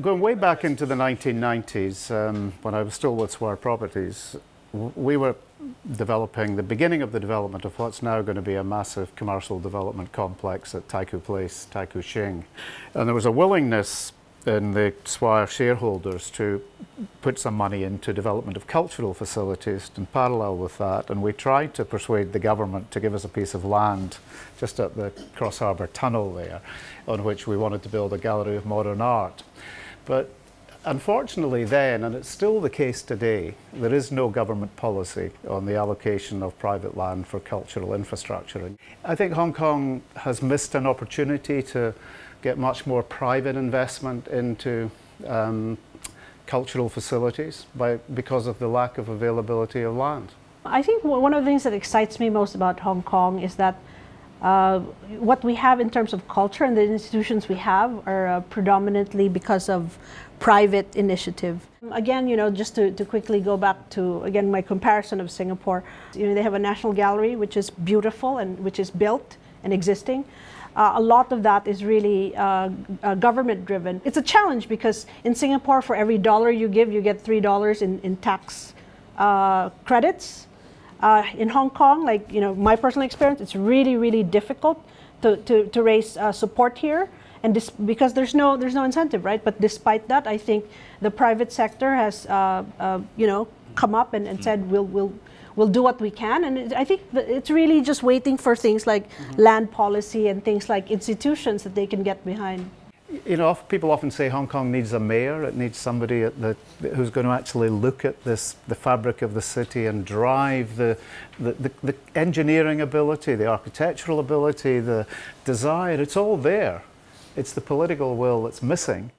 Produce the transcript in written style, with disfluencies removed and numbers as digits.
Going way back into the 1990s, when I was still with Moir Properties, we were developing the beginning of the development of what's now going to be a massive commercial development complex at Taikoo Place, Taikoo Shing. And there was a willingness in the Swire shareholders to put some money into development of cultural facilities in parallel with that, and we tried to persuade the government to give us a piece of land just at the Cross Harbour Tunnel there, on which we wanted to build a gallery of modern art. But unfortunately then, and it's still the case today, there is no government policy on the allocation of private land for cultural infrastructure. I think Hong Kong has missed an opportunity to get much more private investment into cultural facilities because of the lack of availability of land. I think one of the things that excites me most about Hong Kong is that what we have in terms of culture and the institutions we have are predominantly because of private initiative. Again, you know, just to quickly go back to, again, my comparison of Singapore, you know, they have a national gallery which is beautiful and which is built and existing. A lot of that is really government driven. It's a challenge because in Singapore, for every dollar you give, you get $3 in tax credits. In Hong Kong, like, you know, my personal experience, it's really, really difficult to raise support here, and because there's no incentive, right? But despite that, I think the private sector has, you know, come up and said we'll do what we can, and I think it's really just waiting for things like land policy and things like institutions that they can get behind. You know, people often say Hong Kong needs a mayor. It needs somebody who's going to actually look at the fabric of the city and drive the engineering ability, the architectural ability, the desire. It's all there. It's the political will that's missing.